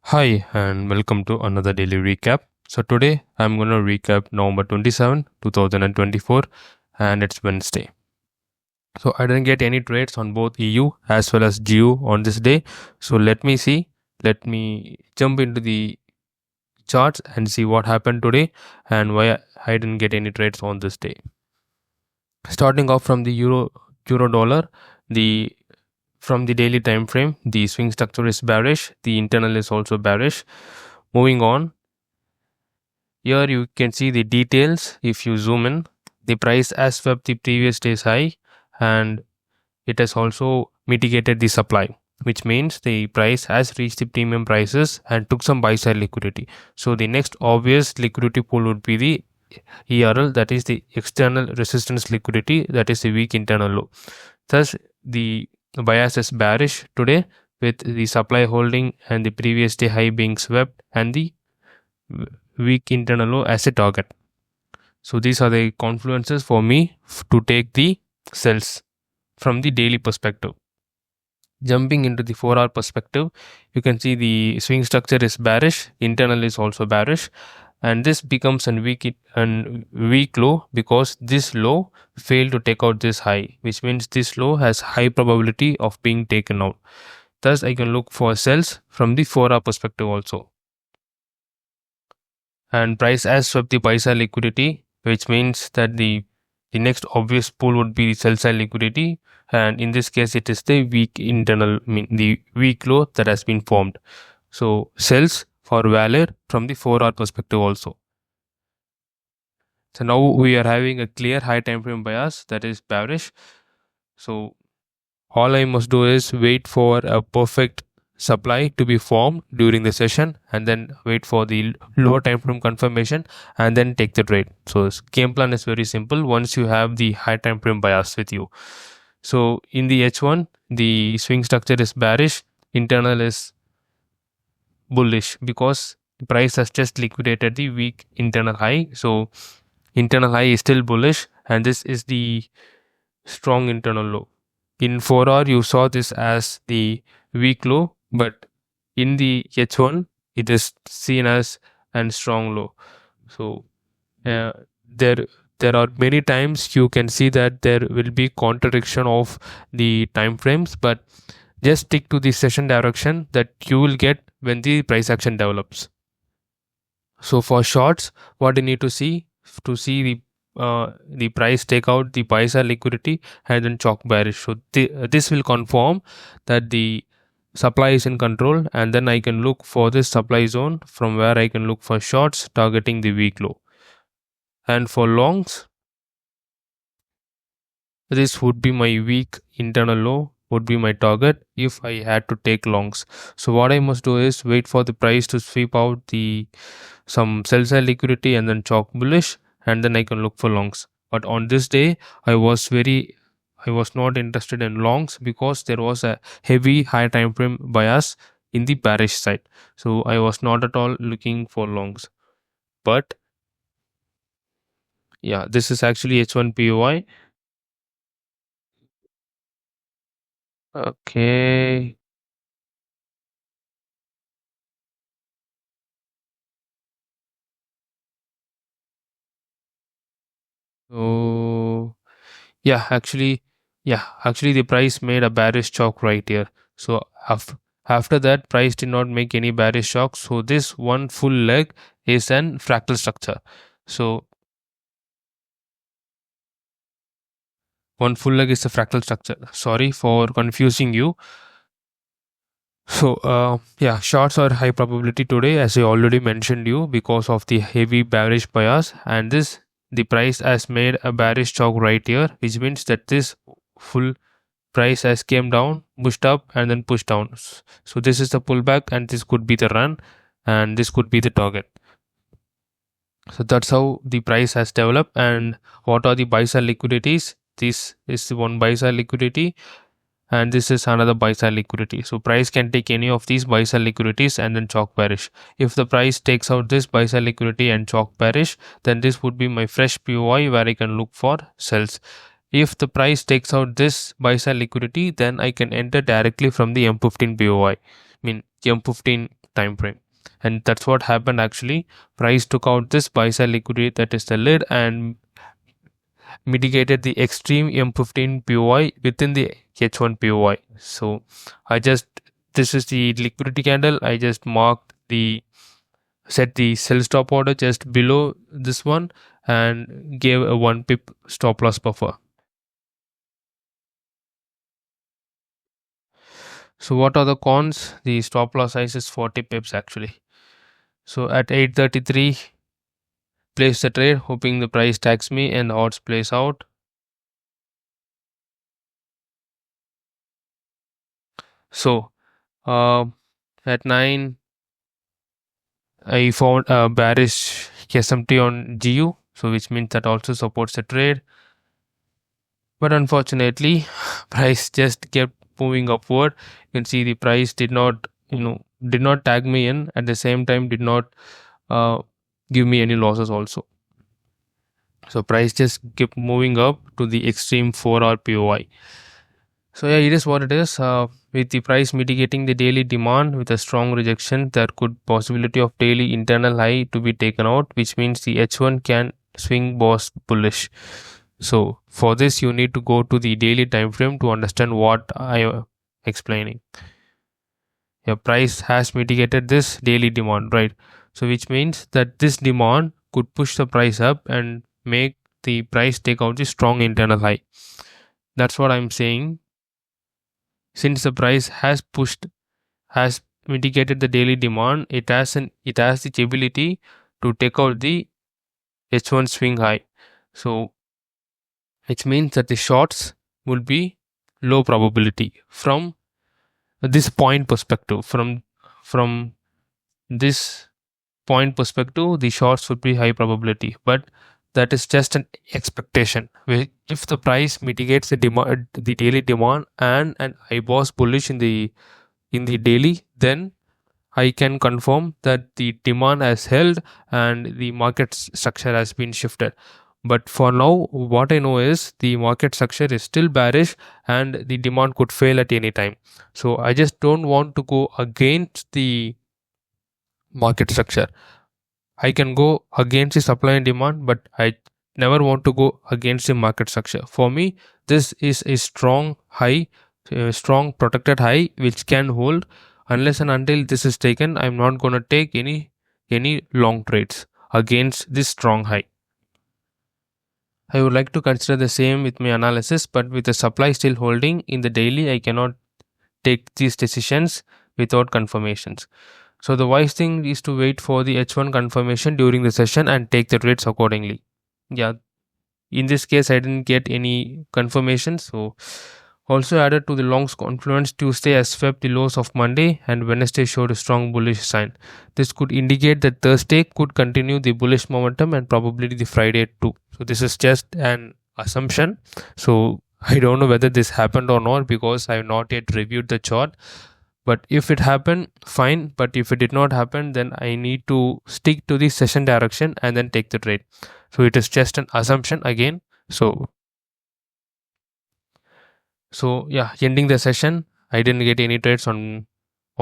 Hi, and welcome to another daily recap. So, today I'm going to recap November 27, 2024, and it's Wednesday. So, I didn't get any trades on both EU as well as GU on this day. So, let me see. Let me jump into the charts and see what happened today and why I didn't get any trades on this day. Starting off from the euro dollar, the from the daily time frame, the swing structure is bearish, the internal is also bearish. Moving on, here you can see the details. If you zoom in, the price has swept the previous day's high and it has also mitigated the supply, which means the price has reached the premium prices and took some buy side liquidity. So the next obvious liquidity pool would be the ERL, that is the external resistance liquidity, that is the weak internal low. Thus, the bias is bearish today with the supply holding and the previous day high being swept and the weak internal low as a target. So these are the confluences for me to take the sells from the daily perspective. Jumping into the 4-hour perspective, you can see the swing structure is bearish, internal is also bearish, and this becomes a weak low because this low failed to take out this high, which means this low has high probability of being taken out. Thus, I can look for sells from the 4-hour perspective also. And price has swept the buy side liquidity, which means that the next obvious pool would be the sell side liquidity, and in this case it is the weak internal, the weak low that has been formed. So sells for valid from the 4-hour perspective also. So now we are having a clear high time frame bias that is bearish. So all I must do is wait for a perfect supply to be formed during the session and then wait for the lower time frame confirmation and then take the trade. So game plan is very simple once you have the high time frame bias with you. So in the H1, the swing structure is bearish, internal is bullish because the price has just liquidated the weak internal high. So internal high is still bullish and this is the strong internal low. In 4-hour, you saw this as the weak low, but in the H1, it is seen as a strong low. So there are many times you can see that there will be contradiction of the time frames, but just stick to the session direction that you will get when the price action develops. So for shorts, what you need to see the price take out the buy side liquidity and then chalk bearish. So this will confirm that the supply is in control, and then I can look for this supply zone from where I can look for shorts targeting the weak low. And for longs, this would be my weak internal low, would be my target if I had to take longs. So what I must do is wait for the price to sweep out some sell side liquidity and then chalk bullish, and then I can look for longs. But on this day, I was not interested in longs because there was a heavy high time frame bias in the bearish side. So I was not at all looking for longs. But yeah, this is actually H1 POI. Okay. So actually the price made a bearish chalk right here. So after that, price did not make any bearish chalk. So this one full leg is an fractal structure. So one full leg is a fractal structure. Sorry for confusing you. So shorts are high probability today, as I already mentioned you, because of the heavy bearish bias, and the price has made a bearish chalk right here, which means that this full price has came down, pushed up, and then pushed down. So this is the pullback, and this could be the run, and this could be the target. So that's how the price has developed. And what are the buy side liquidities? This is one buy side liquidity, and this is another buy side liquidity. So price can take any of these buy side liquidities and then chalk bearish. If the price takes out this buy side liquidity and chalk bearish, then this would be my fresh POI where I can look for sells. If the price takes out this buy side liquidity, then I can enter directly from the M15 POI. I mean M15 time frame. And that's what happened actually. Price took out this buy sell liquidity, that is the lid, and mitigated the extreme M15 POI within the H1 POI. So this is the liquidity candle. I just marked set the sell stop order just below this one and gave a 1 pip stop loss buffer. So what are the cons? The stop loss size is 40 pips actually. So at 8:33, place the trade, hoping the price tags me and odds plays out. So at 9, I found a bearish SMT on GU, so which means that also supports the trade. But unfortunately, price just kept moving upward. You can see the price did not tag me in, at the same time did not give me any losses also. So price just kept moving up to the extreme 4-hour POI. So yeah, it is what it is. With the price mitigating the daily demand with a strong rejection, there could possibility of daily internal high to be taken out, which means the H1 can swing boss bullish. So for this, you need to go to the daily time frame to understand what I am explaining. Your price has mitigated this daily demand, right? So which means that this demand could push the price up and make the price take out the strong internal high. That's what I'm saying. Since the price has mitigated the daily demand, it has the ability to take out the H1 swing high. So which means that the shorts will be low probability from this point perspective. From this point perspective, the shorts would be high probability, but that is just an expectation. If the price mitigates the demand, the daily demand, and I was bullish in the daily, then I can confirm that the demand has held and the market structure has been shifted. But for now, what I know is the market structure is still bearish and the demand could fail at any time. So I just don't want to go against the market structure. I can go against the supply and demand, but I never want to go against the market structure. For me, this is a strong high, strong protected high which can hold. Unless and until this is taken, I'm not going to take any long trades against this strong high. I would like to consider the same with my analysis, but with the supply still holding in the daily, I cannot take these decisions without confirmations. So the wise thing is to wait for the H1 confirmation during the session and take the trades accordingly. Yeah, in this case, I didn't get any confirmation. So also added to the longs confluence, Tuesday has swept the lows of Monday and Wednesday showed a strong bullish sign. This could indicate that Thursday could continue the bullish momentum and probably the Friday too. So this is just an assumption. So I don't know whether this happened or not because I have not yet reviewed the chart. But if it happened, fine. But if it did not happen, then I need to stick to the session direction and then take the trade. So it is just an assumption again. So yeah, ending the session, I didn't get any trades on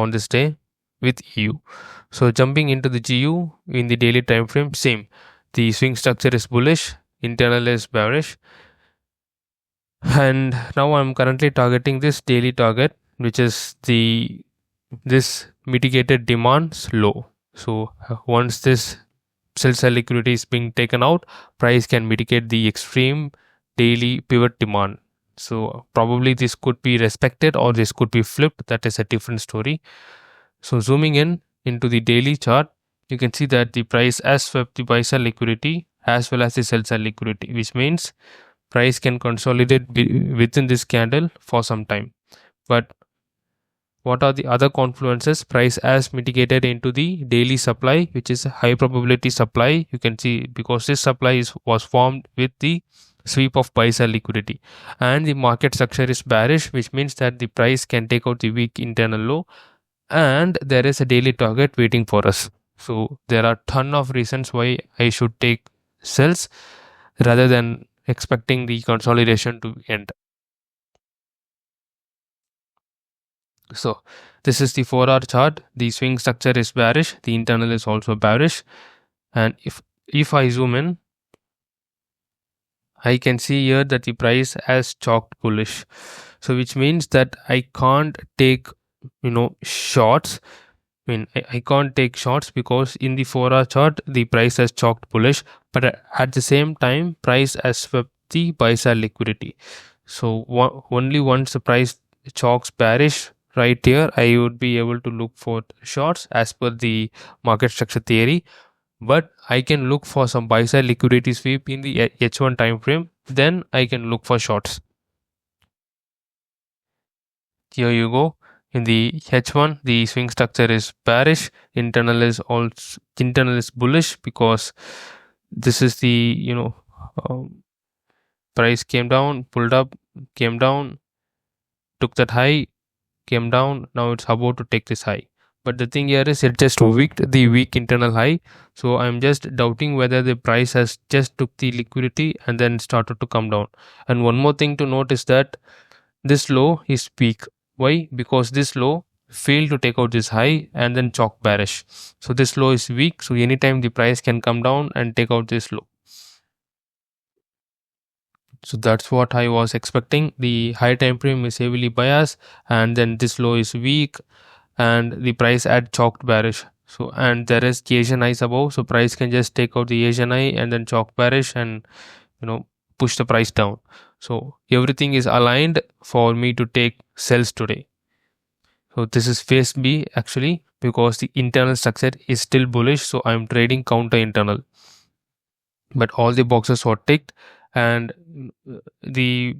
this day with EU. So jumping into the GU in the daily time frame, same. The swing structure is bullish, internal is bearish. And now I'm currently targeting this daily target, which is this mitigated demand low. So once this sell liquidity is being taken out, price can mitigate the extreme daily pivot demand. So probably this could be respected or this could be flipped. That is a different story. So zooming in into the daily chart, you can see that the price has swept the buy sell liquidity as well as the sell side liquidity, which means price can consolidate within this candle for some time. But what are the other confluences? Price has mitigated into the daily supply, which is a high probability supply. You can see because this supply was formed with the sweep of buy sell liquidity, and the market structure is bearish, which means that the price can take out the weak internal low, and there is a daily target waiting for us. So there are ton of reasons why I should take sells rather than expecting the consolidation to end. So this is the 4-hour chart. The swing structure is bearish, the internal is also bearish, and if I zoom in, I can see here that the price has chalked bullish. So which means that I can't take shorts. I can't take shorts because in the 4-hour chart the price has chalked bullish, but at the same time price has swept the buy side liquidity. So only once the price chalks bearish right here, I would be able to look for shorts as per the market structure theory. But I can look for some buy side liquidity sweep in the H1 time frame, then I can look for shorts. Here you go. In the H1, the swing structure is bearish. Internal is bullish because this is the price came down, pulled up, came down, took that high, came down. Now it's about to take this high. But the thing here is it just weakened the weak internal high. So I'm just doubting whether the price has just took the liquidity and then started to come down. And one more thing to note is that this low is peak. Why? Because this low failed to take out this high and then chalk bearish. So this low is weak. So anytime the price can come down and take out this low. So that's what I was expecting. The high time frame is heavily biased, and then this low is weak, and the price had chalked bearish. So and there is Asian highs above, so price can just take out the Asian high and then chalk bearish and push the price down. So everything is aligned for me to take sells today. So this is phase B actually, because the internal structure is still bullish, so I'm trading counter internal. But all the boxes are ticked, and the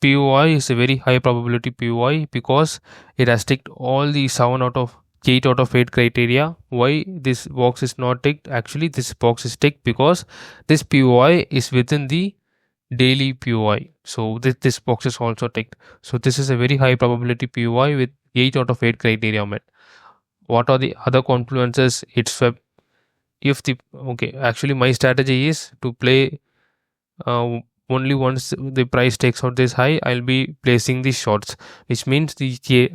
POI is a very high probability POI because it has ticked all the 8 out of 8 criteria. Why this box is not ticked? Actually, this box is ticked because this POI is within the daily POI. So this box is also ticked. So this is a very high probability POI with 8 out of 8 criteria met. What are the other confluences? It's if the actually my strategy is to play only once the price takes out this high, I'll be placing the shorts, which means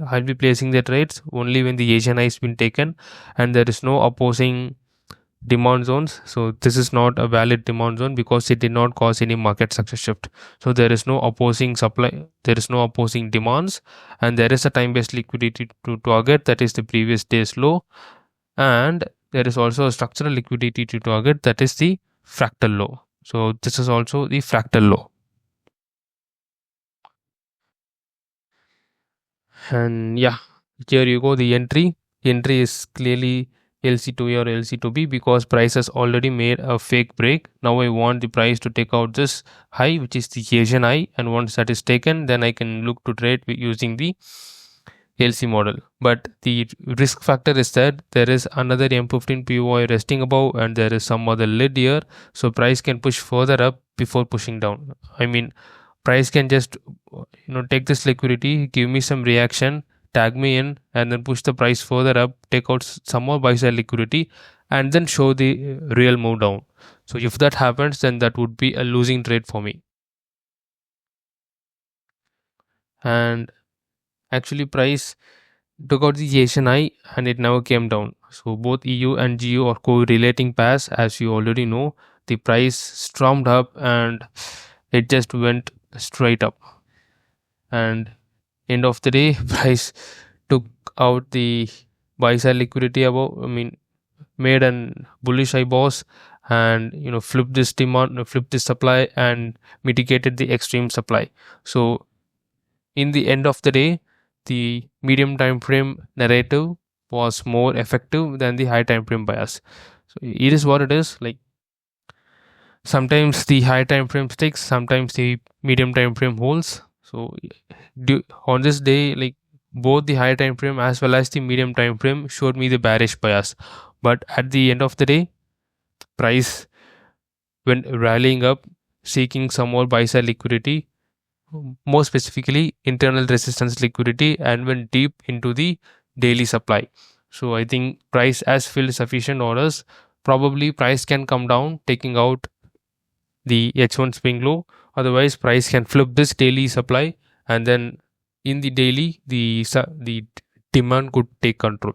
I'll be placing the trades only when the Asian high has been taken and there is no opposing demand zones. So this is not a valid demand zone because it did not cause any market structure shift. So there is no opposing supply, there is no opposing demands, and there is a time-based liquidity to target, that is the previous day's low, and there is also a structural liquidity to target, that is the fractal low. So this is also the fractal low. And yeah, here you go, the entry is clearly LC2A or LC2B because price has already made a fake break. Now I want the price to take out this high, which is the Asian high, and once that is taken, then I can look to trade using the LC model. But the risk factor is that there is another M15 POI resting above and there is some other lid here, so price can push further up before pushing down. I mean, price can just take this liquidity, give me some reaction, tag me in, and then push the price further up, take out some more buy side liquidity, and then show the real move down. So if that happens, then that would be a losing trade for me. And actually price took out the Asian high and it never came down. So both EU and GU are correlating pairs, as you already know. The price stormed up and it just went straight up, and end of the day price took out the buy side liquidity above, made an bullish high boss, and flipped this demand, flipped this supply and mitigated the extreme supply. So in the end of the day, the medium time frame narrative was more effective than the high time frame bias. So it is what it is. Like, sometimes the high time frame sticks, sometimes the medium time frame holds. So on this day, like, both the high time frame as well as the medium time frame showed me the bearish bias, but at the end of the day, price went rallying up, seeking some more buy side liquidity, more specifically internal resistance liquidity, and went deep into the daily supply. So I think price has filled sufficient orders. Probably price can come down, taking out the H1 swing low. Otherwise price can flip this daily supply, and then in the daily the demand could take control.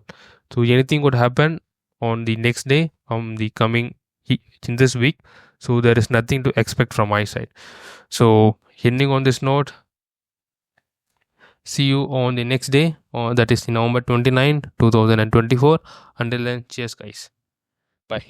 So anything could happen on the next day, the coming in this week. So there is nothing to expect from my side. So ending on this note, see you on the next day, that is November 29, 2024. Until then, cheers guys. Bye.